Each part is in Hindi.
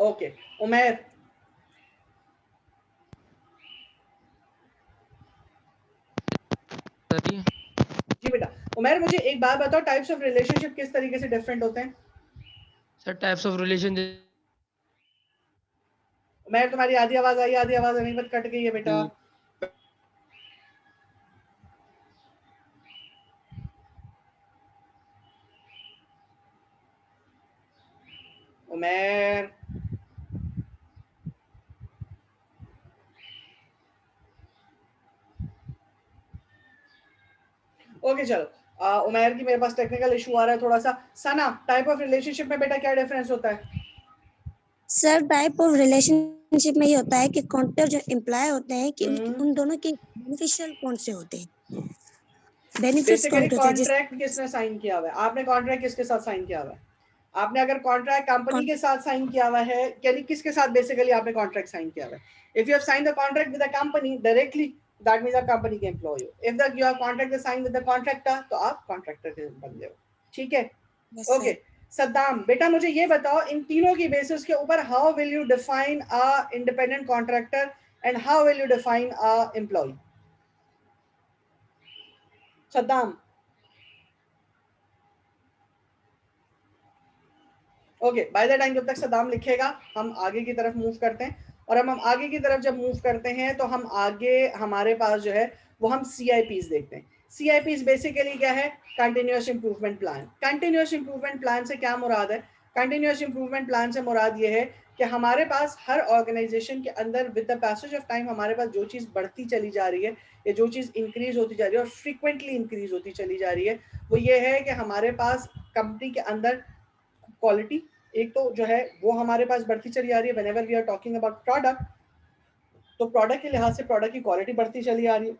ओके उमैर। जी बेटा। उमैर मुझे एक बात बताओ, टाइप्स ऑफ रिलेशनशिप किस तरीके से डिफरेंट होते हैं? Sir types of relation Umair तुम्हारी आधी आवाज आई, आधी आवाज नहीं, बस कट गई है बेटा। उमैर ओके चलो, उमैर की मेरे पास टेक्निकल इशू आ रहा है थोड़ा सा। सना, टाइप ऑफ रिलेशनशिप में बेटा क्या डिफरेंस होता है? सर टाइप ऑफ रिलेशनशिप में ये होता है कि कॉन्ट्रैक्ट जो एम्प्लॉय होते हैं कि उन दोनों के बेनिफिशियल कौन से होते हैं, बेनिफिट्स कौन बेसिकली होते हैं कॉन्ट्रैक्ट किसने साइन किया हुआ है? आपने कॉन्ट्रैक्ट किसके साथ साइन किया हुआ है? आपने अगर कॉन्ट्रैक्ट कंपनी के साथ साइन किया हुआ है, यानी किसके साथ बेसिकली आपने कॉन्ट्रैक्ट साइन किया हुआ है? If you have sign the contract with the company directly, that means आप कंपनी के एम्प्लॉय हो। If the you have contract sign with the contractor, तो आप कॉन्ट्रैक्टर के बंदे हो। ठीक है, ओके। सद्दाम बेटा मुझे ये बताओ, इन तीनों की बेसिस के ऊपर how will you define a independent contractor and how will you define a employee? Saddam. Okay, by the time जब तक सद्दाम लिखेगा हम आगे की तरफ मूव करते हैं। और हम आगे की तरफ जब मूव करते हैं तो हम आगे हमारे पास जो है वो हम CIPs देखते हैं। CIPs बेसिकली क्या है? Continuous improvement plan. Continuous improvement plan से क्या मुराद है? कंटिन्यूअस इंप्रूवमेंट प्लान से मुराद ये है कि हमारे पास हर ऑर्गेनाइजेशन के अंदर with the passage of time हमारे पास जो चीज़ बढ़ती चली जा रही है या जो चीज़ इंक्रीज होती जा रही है और फ्रीक्वेंटली इंक्रीज होती चली जा रही है, वो ये है कि हमारे पास कंपनी के अंदर क्वालिटी एक तो जो है वो हमारे पास बढ़ती चली आ रही है। Whenever we are talking about product, तो प्रोडक्ट के लिहाज से प्रोडक्ट की क्वालिटी बढ़ती चली आ रही है।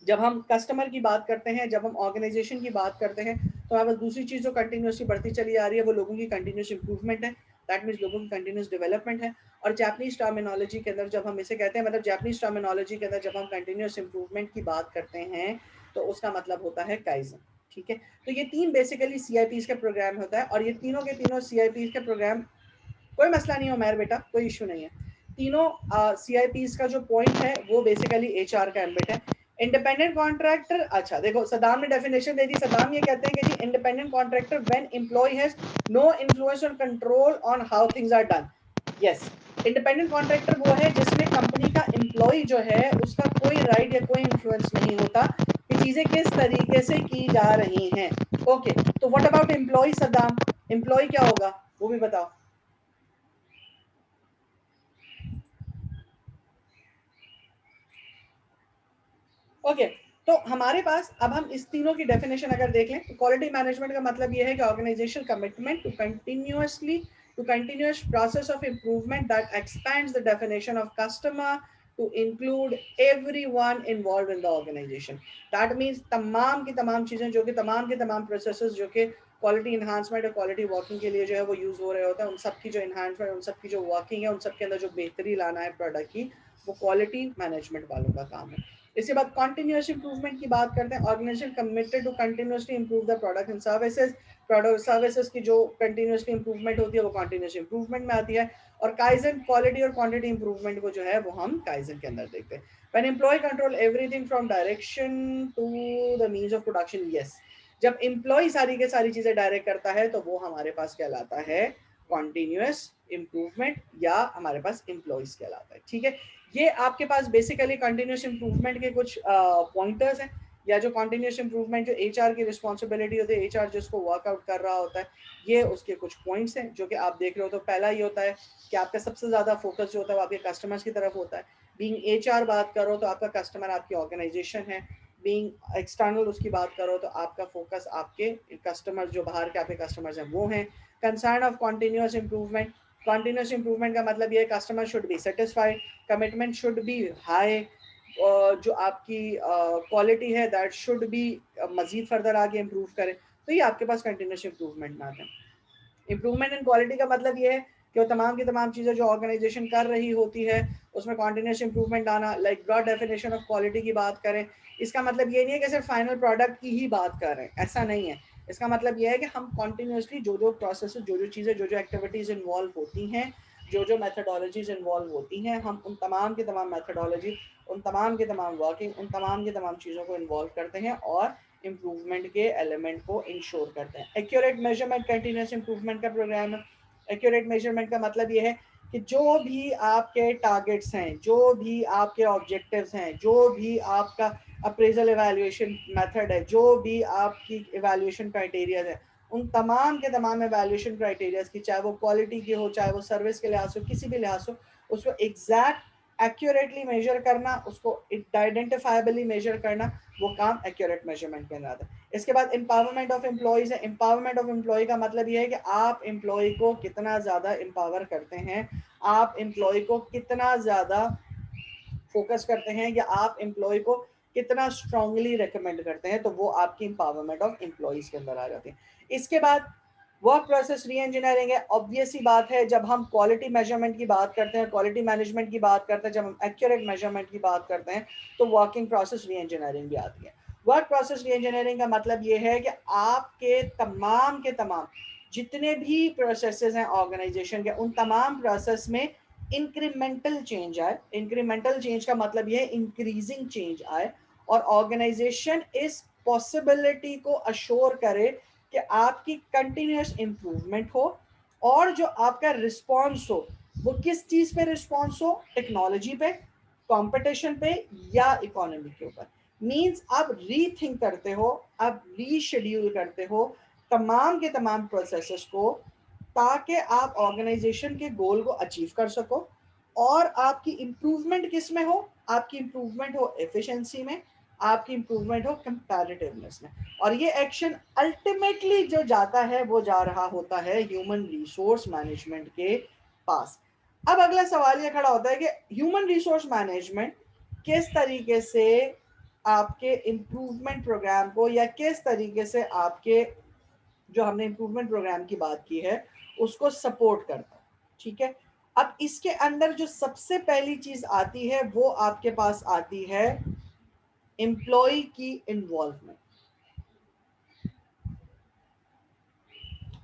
जब हम कस्टमर की बात करते हैं, जब हम ऑर्गेनाइजेशन की बात करते हैं, तो हमारे पास दूसरी चीज़ जो कंटिन्यूसली बढ़ती चली आ रही है वो लोगों की कंटिन्यूस इंप्रूवमेंट है। दैट मीन्स लोगों की कंटिन्यूस डेवलपमेंट है। और जापानीज टर्मिनोलॉजी के अंदर जब हम इसे कहते हैं, मतलब जापानीज टर्मिनोलॉजी के अंदर जब हम कंटिन्यूस इंप्रूवमेंट की बात करते हैं तो उसका मतलब होता है काइजन। ठीक है, तो ये तीन बेसिकली CIPs का प्रोग्राम होता है। और ये तीनों के तीनों CIPs के प्रोग्राम, कोई मसला नहीं है उमैर बेटा, कोई इशू नहीं है। तीनों CIPs का जो पॉइंट है वो बेसिकली HR का एम्बिट है। इंडिपेंडेंट कॉन्ट्रैक्टर, अच्छा देखो सदाम ने डेफिनेशन दे दी। सदाम ये कहते हैं कि जी independent contractor when employ has no influence और control on how things are done. Yes, independent contractor वो है जिसमें कंपनी का एम्प्लॉय जो है उसका कोई राइट या कोई इन्फ्लुएंस नहीं होता कि चीजें किस तरीके से की जा रही हैं। ओके, तो what about employee Saddam? Employee क्या होगा वो भी बताओ। ओके, तो हमारे पास अब हम इस तीनों की डेफिनेशन अगर देख लें तो क्वालिटी मैनेजमेंट का मतलब ये है कि organisation commitment to continuous process of improvement that expands the definition of customer to include everyone involve in the organisation. That means तमाम की तमाम चीज़ें जो कि तमाम के तमाम प्रोसेसेस जो कि क्वालिटी इन्हांसमेंट और क्वालिटी वर्किंग के लिए जो है वो यूज़ हो रहे होते हैं, उन सब की जो इन्हांसमेंट, उन सब की जो वर्किंग है, उन सब के अंदर जो बेहतरी लाना है प्रोडक्ट की, वो क्वालिटी मैनेजमेंट वालों का काम है। इसके बाद कंटिन्यूअस इंप्रूवमेंट की बात करते हैं। Organisation committed to continuously improve the product and services. Product services की जो कंटिन्यूअसली इंप्रूवमेंट होती है वो कंटिन्यूअस इंप्रूवमेंट में आती है। और काइजन क्वालिटी और क्वांटिटी इंप्रूवमेंट को जो है वो हम काइजन के अंदर देखते हैं। When employee control everything from direction to the means of production. Yes, जब एम्प्लॉय सारी के सारी चीजें डायरेक्ट करता है तो वो हमारे पास कहलाता है कॉन्टिन्यूअस इंप्रूवमेंट, या हमारे पास एम्प्लॉयज कहलाता है। ठीक है, ये आपके पास बेसिकली कंटिन्यूस इंप्रूवमेंट के कुछ पॉइंटर्स हैं, या जो कंटिन्यूस इंप्रूवमेंट जो HR की रिस्पॉन्सिबिलिटी होती है, HR जिसको वर्कआउट कर रहा होता है, ये उसके कुछ पॉइंट्स हैं जो कि आप देख रहे हो। तो पहला ये होता है कि आपका सबसे ज़्यादा फोकस जो होता है वो आपके कस्टमर्स की तरफ होता है। बीइंग HR बात करो तो आपका कस्टमर आपकी ऑर्गेनाइजेशन है। बीइंग एक्सटर्नल उसकी बात करो तो आपका फोकस आपके कस्टमर, जो बाहर के आपके कस्टमर्स हैं वो हैं। Concern of continuous improvement, continuous improvement का मतलब ये है customer should be satisfied, commitment should be high, जो आपकी क्वालिटी है दैट शुड बी मजीद फर्दर आगे इम्प्रूव करे। तो ये आपके पास कंटिन्यूस इंप्रूवमेंट में आता है। इंप्रूवमेंट इन क्वालिटी का मतलब ये है कि वो तमाम की तमाम चीज़ें जो ऑर्गेनाइजेशन कर रही होती है उसमें कॉन्टिन्यूस इंप्रूवमेंट आना। Like broad definition of quality की बात करें, इसका मतलब ये नहीं है कि सिर्फ फाइनल प्रोडक्ट की ही बात कर रहे हैं, ऐसा नहीं है। इसका मतलब ये है कि हम कॉन्टिन्यूसली जो जो प्रोसेस, जो जो चीज़ें, जो जो एक्टिविटीज़ इन्वॉल्व होती हैं, जो मेथडोलॉजीज इन्वॉल्व होती हैं, हम उन तमाम के तमाम मेथडोलॉजी, उन तमाम के तमाम वर्किंग, उन तमाम के तमाम चीज़ों को इन्वॉल्व करते हैं और इम्प्रूवमेंट के एलिमेंट को इंश्योर करते हैं। एक्यूरेट मेजरमेंट कंटिन्यूस इम्प्रूवमेंट का प्रोग्राम है। एक्यूरेट मेजरमेंट का मतलब ये है कि जो भी आपके टारगेट्स हैं, जो भी आपके ऑब्जेक्टिव्स हैं, जो भी आपका अप्रेजल एवेल्युएशन मेथड है, जो भी आपकी एवेल्युएशन क्राइटेरिया है, उन तमाम के तमाम एवेल्युएशन क्राइटेरियाज की, चाहे वो क्वालिटी की हो, चाहे वो सर्विस के लिहाज से, किसी भी लिहाज से, उसको एग्जैक्ट एक्यूरेटली मेजर करना, उसको आइडेंटिफाइबली मेजर करना, वो काम एक्यूरेट मेजरमेंट के अंदर आता है। इसके बाद एम्पावरमेंट ऑफ एम्प्लॉयज है। एम्पावरमेंट ऑफ एम्प्लॉय का मतलब ये है कि आप एम्प्लॉय को कितना ज़्यादा एम्पावर करते हैं, आप एम्प्लॉय को कितना ज़्यादा फोकस करते हैं, या आप एम्प्लॉय को कितना स्ट्रांगली रेकमेंड करते हैं, तो वो आपकी एम्पावरमेंट ऑफ एम्प्लॉयज के अंदर आ जाती है। इसके बाद वर्क प्रोसेस री इंजीनियरिंग है। ऑब्वियस ही बात है, जब हम क्वालिटी मेजरमेंट की बात करते हैं, क्वालिटी मैनेजमेंट की बात करते हैं, जब हम एक्यूरेट मेजरमेंट की बात करते हैं, तो वर्किंग प्रोसेस री इंजीनियरिंग भी आती है। वर्क प्रोसेस री इंजीनियरिंग का मतलब ये है कि आपके तमाम के तमाम जितने भी प्रोसेसेस हैं ऑर्गेनाइजेशन के, उन तमाम प्रोसेस में इंक्रीमेंटल चेंज आए। इंक्रीमेंटल चेंज का मतलब ये है इंक्रीजिंग चेंज आए, और ऑर्गेनाइजेशन इस पॉसिबिलिटी को अश्योर करे कि आपकी कंटिन्यूस इंप्रूवमेंट हो, और जो आपका रिस्पॉन्स हो वो किस चीज पे रिस्पॉन्स हो, टेक्नोलॉजी पे, कंपटीशन पे, या इकोनॉमी के ऊपर। मींस आप रीथिंक करते हो, आप रीशेड्यूल करते हो तमाम के तमाम प्रोसेसेस को, ताकि आप ऑर्गेनाइजेशन के गोल को अचीव कर सको। और आपकी इंप्रूवमेंट किस में हो, आपकी इंप्रूवमेंट हो एफिशिएंसी में, आपकी इंप्रूवमेंट हो कंपैरेटिवनेस में, और ये एक्शन अल्टीमेटली जो जाता है वो जा रहा होता है ह्यूमन रिसोर्स मैनेजमेंट के पास। अब अगला सवाल ये खड़ा होता है कि ह्यूमन रिसोर्स मैनेजमेंट किस तरीके से आपके इंप्रूवमेंट प्रोग्राम को, या किस तरीके से आपके जो हमने इंप्रूवमेंट प्रोग्राम की बात की है उसको सपोर्ट करता है। ठीक है, अब इसके अंदर जो सबसे पहली चीज आती है वो आपके पास आती है एम्प्लॉय की इन्वॉल्वमेंट।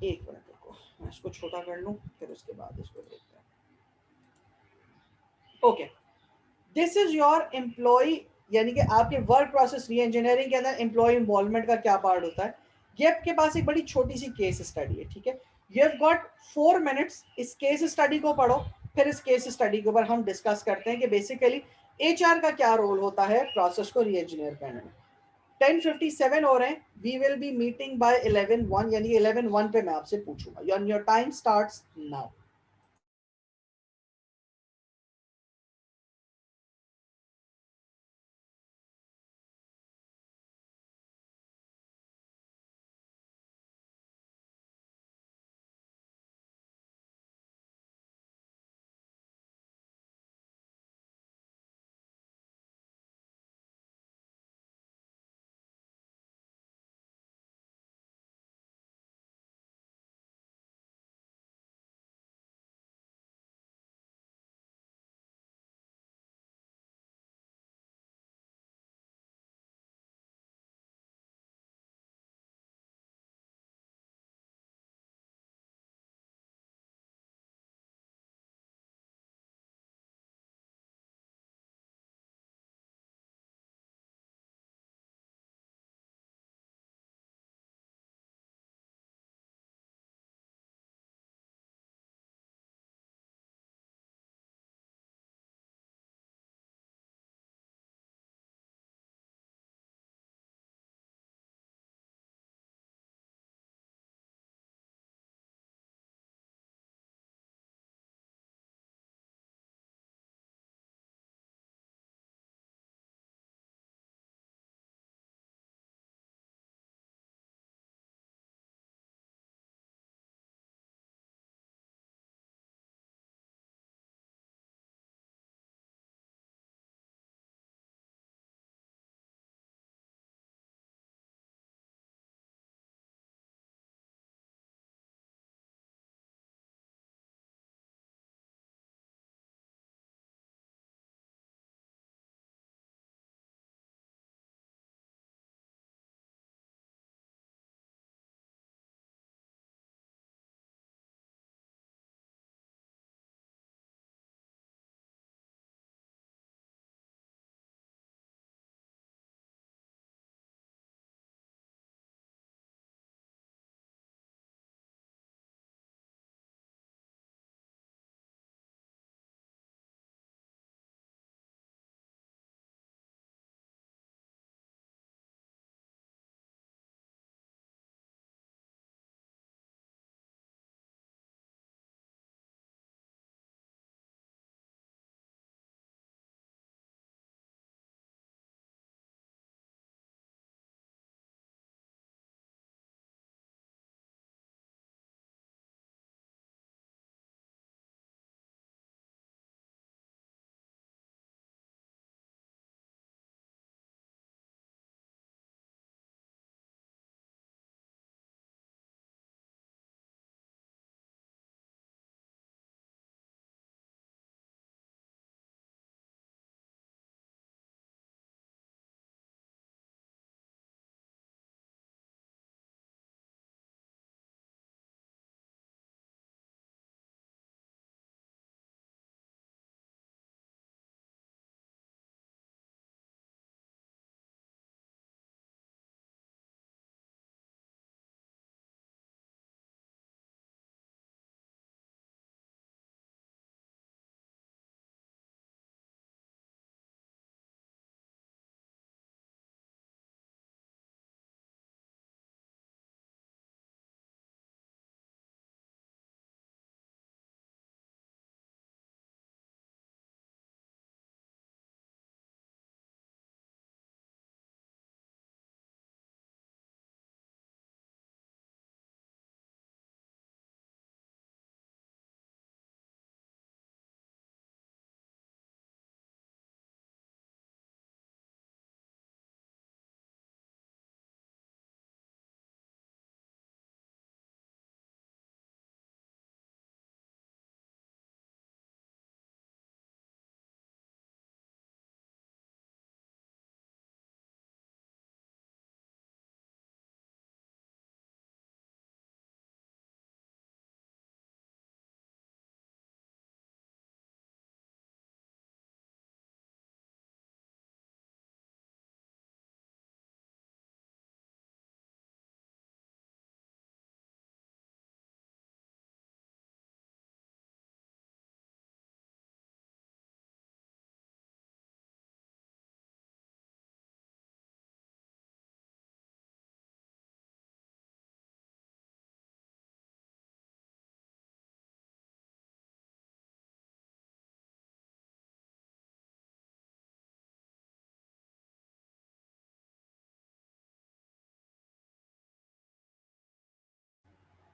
एक मिनट रुको, मैं इसको छोटा कर लूं, फिर उसके बाद इसको देखते हैं। Okay, this is your employee, यानी कि आपके वर्क प्रोसेस री इंजीनियरिंग के अंदर एम्प्लॉय इन्वॉल्वमेंट का क्या पार्ट होता है। ये आपके पास एक बड़ी छोटी सी केस स्टडी है। ठीक है, यू हैव गॉट 4 मिनट्स, इस केस स्टडी को पढ़ो, फिर इस केस स्टडी के ऊपर हम डिस्कस करते हैं कि बेसिकली एचआर का क्या रोल होता है प्रोसेस को री इंजीनियर करने में। 10:57 हो रहे हैं, we will be meeting by 11:01, यानी 11:01 पे मैं आपसे पूछूंगा। Your time starts now.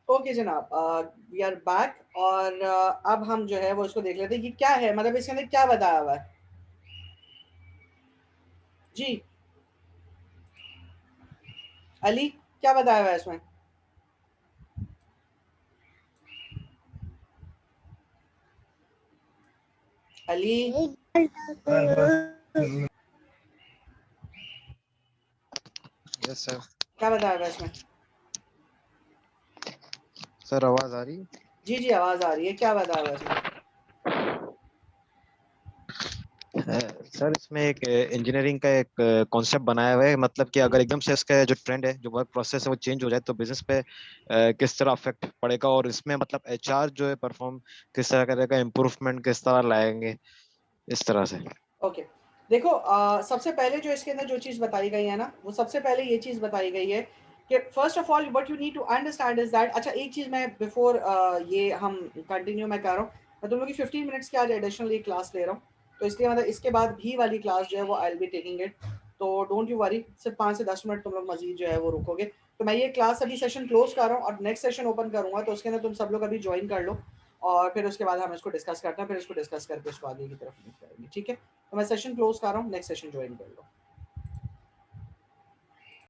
Okay जनाब, वी आर बैक और अब हम जो है वो इसको देख लेते हैं कि क्या है, मतलब इसके अंदर क्या बताया हुआ है जी। अली क्या बताया हुआ है इसमें? Ali yes sir. क्या बताया हुआ है इसमें? सर आवाज आ रही है? जी जी आवाज आ रही है, क्या बताया हुआ है इसमें? सर इसमें एक इंजीनियरिंग का एक कॉन्सेप्ट बनाया हुआ है, मतलब कि अगर एकदम से इसका जो ट्रेंड है, जो वर्क प्रोसेस है वो चेंज हो जाए तो बिजनेस पे किस तरह अफेक्ट पड़ेगा, और इसमें मतलब एचआर जो है परफॉर्म किस तरह करेगा, इम्प्रूवमेंट किस तरह लाएंगे, इस तरह से। ओके देखो, सबसे पहले जो इसके अंदर जो चीज़ बताई गई है ना, वो सबसे पहले ये चीज़ बताई गई है कि first of all what you need to understand is that, अच्छा एक चीज़ मैं बिफोर ये हम कंटिन्यू मैं कर रहा हूँ, मैं तुम लोग की 15 मिनट्स की आज एडिशनली क्लास ले रहा हूँ, तो इसके मतलब इसके बाद भी वाली क्लास जो है वो I will be taking it, तो डोंट यू वरी, सिर्फ 5 से 10 मिनट तुम लोग मजीद जो है वो रुकोगे। तो मैं ये क्लास अभी सेशन क्लोज कर रहा हूँ और नेक्स्ट सेशन ओपन करूँगा, तो उसके अंदर तुम सब लोग अभी ज्वाइन कर लो और फिर उसके बाद हम इसको डिस्कस करते हैं, फिर इसको डिस्कस करके इसको आगे की तरफ मूव करेंगे, ठीक है? तो मैं सेशन क्लोज कर रहा हूँ, नेक्स्ट सेशन ज्वाइन कर लो।